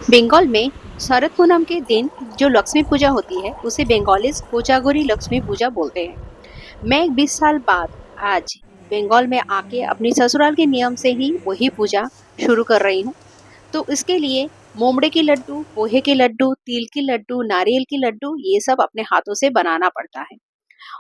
बंगाल में शरद पूनम के दिन जो लक्ष्मी पूजा होती है उसे बंगालीज कोजागरी लक्ष्मी पूजा बोलते हैं। मैं 20 साल बाद आज बंगाल में आके अपनी ससुराल के नियम से ही वही पूजा शुरू कर रही हूँ। तो इसके लिए मोमड़े के लड्डू, पोहे के लड्डू, तिल के लड्डू, नारियल के लड्डू ये सब अपने हाथों से बनाना पड़ता है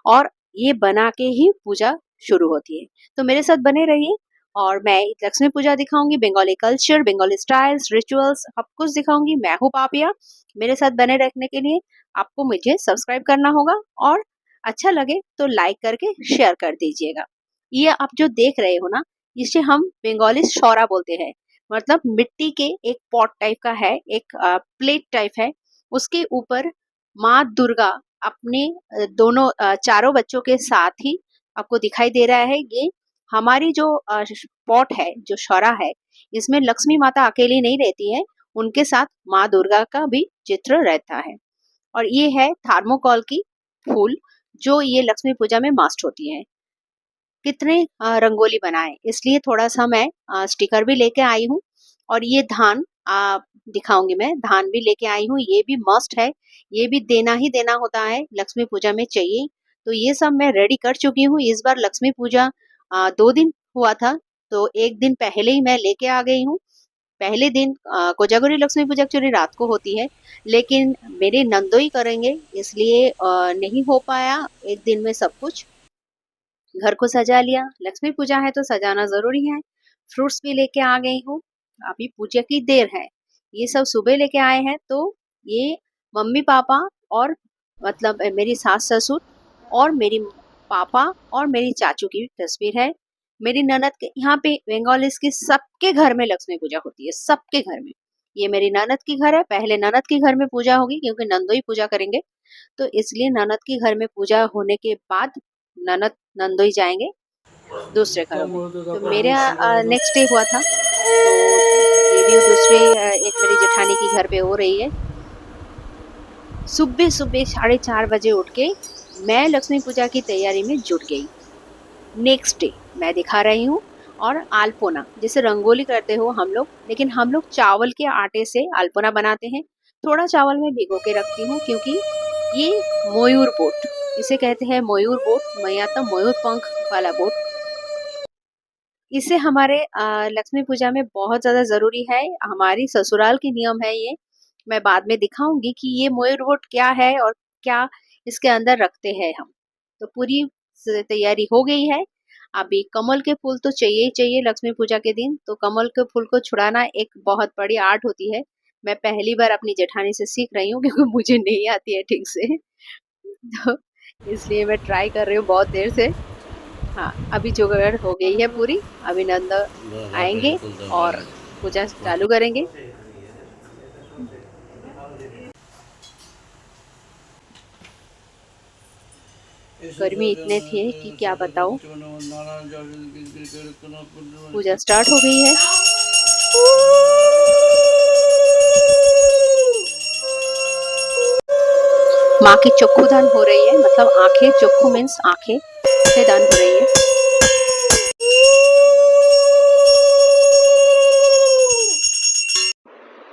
और ये बना के ही पूजा शुरू होती है। तो मेरे साथ बने रहिए और मैं लक्ष्मी पूजा दिखाऊंगी, Bengali culture, Bengali styles, rituals सब कुछ दिखाऊंगी। मैं हूँ पापिया। मेरे साथ बने रहने के लिए आपको मुझे सब्सक्राइब करना होगा और अच्छा लगे तो लाइक करके शेयर कर दीजिएगा। ये आप जो देख रहे हो ना, इसे हम बंगाली शौरा बोलते हैं। मतलब मिट्टी के एक पॉट टाइप का है, एक प्लेट टाइप है। उसके ऊपर माँ दुर्गा अपने दोनों चारों बच्चों के साथ ही आपको दिखाई दे रहा है। ये हमारी जो पॉट है, जो शौरा है, इसमें लक्ष्मी माता अकेली नहीं रहती है, उनके साथ माँ दुर्गा का भी चित्र रहता है। और ये है थार्मोकॉल की फूल, जो ये लक्ष्मी पूजा में मस्ट होती है। कितने रंगोली बनाए, इसलिए थोड़ा सा मैं स्टिकर भी लेके आई हूँ। और ये धान दिखाऊंगी, मैं धान भी लेके आई हूँ, ये भी मस्ट है। ये भी देना ही देना होता है, लक्ष्मी पूजा में चाहिए। तो ये सब मैं रेडी कर चुकी हूँ। इस बार लक्ष्मी पूजा 2 दिन हुआ था, तो एक दिन पहले ही मैं लेके आ गई हूँ। पहले दिन कोजागरी लक्ष्मी पूजा एक्चुअली रात को होती है, लेकिन मेरे नंदोई करेंगे, इसलिए नहीं हो पाया एक दिन में सब कुछ। घर को सजा लिया, लक्ष्मी पूजा है तो सजाना जरूरी है। फ्रूट्स भी लेके आ गई हूँ, अभी पूजा की देर है। ये सब सुबह लेके आए हैं। तो ये मम्मी पापा और मतलब मेरी सास ससुर और मेरी पापा और मेरी चाचू की तस्वीर है। मेरी ननद के यहाँ पे बंगालीज की सबके घर में लक्ष्मी पूजा होती है, सबके घर में। ये मेरी ननद की घर है, पहले ननद की घर में पूजा होगी क्योंकि नंदोई पूजा करेंगे। तो इसलिए ननद की घर में पूजा होने के बाद ननद नंदोई जाएंगे दूसरे घरों में। तो मेरा नेक्स्ट डे हुआ था, तो ये भी दूसरे एक मेरी जेठानी की घर पे हो रही है। सुबह सुबह 4:30 बजे उठ के मैं लक्ष्मी पूजा की तैयारी में जुट गई। नेक्स्ट डे मैं दिखा रही हूँ। और आलपोना जैसे रंगोली करते हो हम लोग, लेकिन हम लोग चावल के आटे से आलपोना बनाते हैं। थोड़ा चावल में भिगो के रखती हूँ क्योंकि ये मयूर बोट, इसे कहते हैं मयूर बोट, मैं तो मयूर पंख वाला बोट। इसे हमारे लक्ष्मी पूजा में बहुत ज्यादा जरूरी है, हमारी ससुराल की नियम है ये। मैं बाद में दिखाऊंगी कि ये मयूर बोट क्या है और क्या इसके अंदर रखते हैं हम। तो पूरी तैयारी हो गई है। अभी कमल के फूल तो चाहिए ही चाहिए लक्ष्मी पूजा के दिन, तो कमल के फूल को छुड़ाना एक बहुत बड़ी आर्ट होती है। मैं पहली बार अपनी जेठानी से सीख रही हूँ क्योंकि मुझे नहीं आती है ठीक से। तो इसलिए मैं ट्राई कर रही हूँ बहुत देर से। हाँ, अभी जुगाड़ हो गई है पूरी। अभी नंद आएंगे और पूजा चालू करेंगे। गर्मी इतने थे कि क्या बताऊं। पूजा स्टार्ट हो गई है। माँ की चक्षु दान हो रही है, मतलब आंखें, चक्षु मीन्स आंखें से दान हो रही है।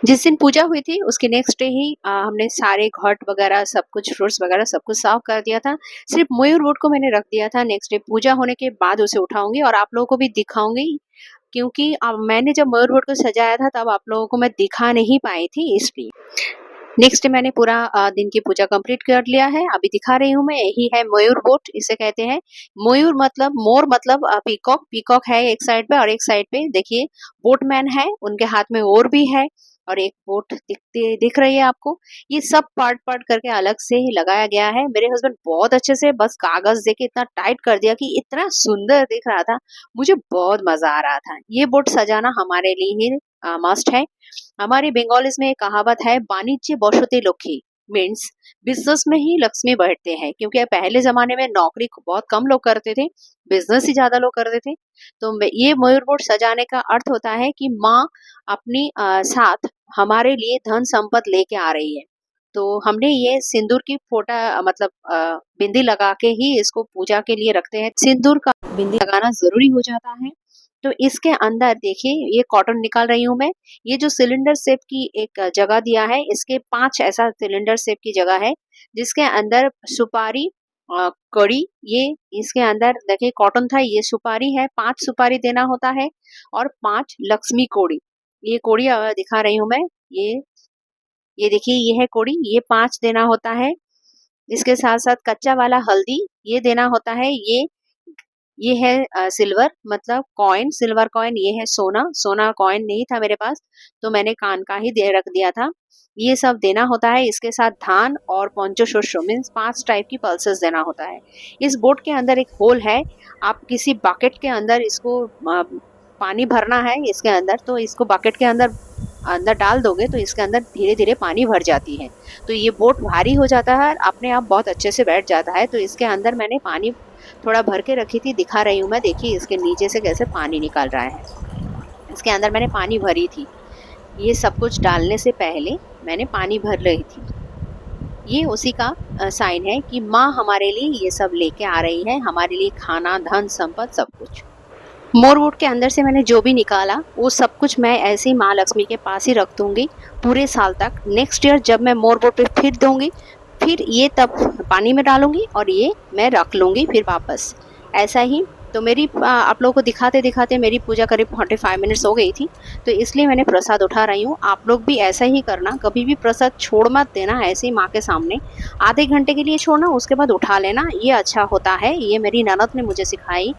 जिस दिन पूजा हुई थी उसके नेक्स्ट डे ही हमने सारे घट वगैरह सब कुछ, फ्रूट्स वगैरह सब कुछ साफ कर दिया था। सिर्फ मयूर वुड को मैंने रख दिया था, नेक्स्ट डे पूजा होने के बाद उसे उठाऊंगी और आप लोगों को भी दिखाऊंगी। क्योंकि मैंने जब मयूर वुड को सजाया था तब आप लोगों को मैं दिखा नहीं पाई थी, इसलिए। नेक्स्ट डे मैंने पूरा दिन की पूजा कंप्लीट कर लिया है, अभी दिखा रही हूँ मैं। यही है मयूर बोट, इसे कहते हैं। मयूर मतलब मोर, मतलब पीकॉक। पीकॉक है एक साइड पे और एक साइड पे देखिए बोटमैन है, उनके हाथ में ओर भी है और एक बोट दिख रही है आपको। ये सब पार्ट पार्ट करके अलग से ही लगाया गया है। मेरे हस्बैंड बहुत अच्छे से बस कागज देके इतना टाइट कर दिया कि इतना सुंदर दिख रहा था, मुझे बहुत मजा आ रहा था। ये बोट सजाना हमारे लिए ही मस्ट है। हमारी बंगालीज में एक कहावत है, वाणिज्य बसते लक्ष्मी, मीन्स बिजनेस में ही लक्ष्मी बैठते हैं। क्योंकि पहले जमाने में नौकरी बहुत कम लोग करते थे, बिजनेस ही ज्यादा लोग करते थे। तो ये मयूर बोट सजाने का अर्थ होता है कि माँ अपनी साथ हमारे लिए धन संपत्ति लेके आ रही है। तो हमने ये सिंदूर की फोटा मतलब बिंदी लगा के ही इसको पूजा के लिए रखते हैं। सिंदूर का बिंदी लगाना जरूरी हो जाता है। तो इसके अंदर देखिए ये कॉटन निकाल रही हूँ मैं। ये जो सिलेंडर शेप की एक जगह दिया है, इसके 5 ऐसा सिलेंडर शेप की जगह है जिसके अंदर सुपारी, कड़ी, ये इसके अंदर देखिए कॉटन था, ये सुपारी है, 5 सुपारी देना होता है और 5 लक्ष्मी कोड़ी। ये कोड़ी दिखा रही हूँ मैं। ये ये देखिए ये है कोड़ी, ये 5 देना होता है। इसके साथ-साथ कच्चा वाला हल्दी ये देना होता है। ये है सिल्वर मतलब कॉइन, सिल्वर कॉइन, ये है सोना, सोना कॉइन नहीं था मेरे पास तो मैंने कान का ही दे रख दिया था। ये सब देना होता है। इसके साथ धान और पोंचो शोशो मीन्स 5 टाइप की पल्सेस देना होता है। इस बोट के अंदर एक होल है, आप किसी बकेट के अंदर इसको पानी भरना है इसके अंदर, तो इसको बकेट के अंदर अंदर डाल दोगे तो इसके अंदर धीरे-धीरे पानी भर जाती है। तो ये बोट भारी हो जाता है और अपने आप बहुत अच्छे से बैठ जाता है। तो इसके अंदर मैंने पानी थोड़ा भर के रखी थी, दिखा रही हूँ मैं। देखिए इसके नीचे से कैसे पानी निकल रहा है। इसके अंदर मैंने पानी भरी थी। ये सब कुछ डालने से पहले मैंने पानी भर रही थी। ये उसी का साइन है कि माँ हमारे लिए ये सब लेके आ रही है, हमारे लिए खाना, धन, संपत्ति सब कुछ। मोरवुड के अंदर से मैंने जो भी निकाला वो सब कुछ मैं ऐसे ही माँ लक्ष्मी के पास ही रख दूंगी पूरे साल तक। नेक्स्ट ईयर जब मैं मोरवुड पे फिर दूंगी, फिर ये तब पानी में डालूंगी और ये मैं रख लूंगी फिर वापस। ऐसा ही तो मेरी आप लोगों को दिखाते दिखाते मेरी पूजा करीब 45 मिनट्स हो गई थी, तो इसलिए मैंने प्रसाद उठा रही हूँ। आप लोग भी ऐसा ही करना, कभी भी प्रसाद छोड़ मत देना ऐसे ही माँ के सामने। आधे घंटे के लिए छोड़ना, उसके बाद उठा लेना, ये अच्छा होता है। ये मेरी ननद ने मुझे सिखाई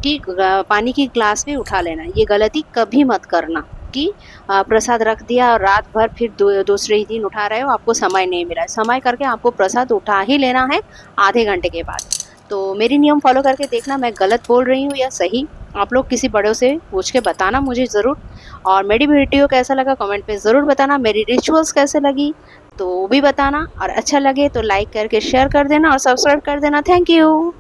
कि पानी की ग्लास में उठा लेना। ये गलती कभी मत करना कि प्रसाद रख दिया और रात भर फिर दूसरे ही दिन उठा रहे हो, आपको समय नहीं मिला। समय करके आपको प्रसाद उठा ही लेना है आधे घंटे के बाद। तो मेरी नियम फॉलो करके देखना मैं गलत बोल रही हूँ या सही। आप लोग किसी बड़ों से पूछ के बताना मुझे ज़रूर। और मेरी वीडियो कैसा लगा कमेंट पे ज़रूर बताना। मेरी रिचुअल्स कैसे लगी तो वो भी बताना, और अच्छा लगे तो लाइक करके शेयर कर देना और सब्सक्राइब कर देना। Thank you.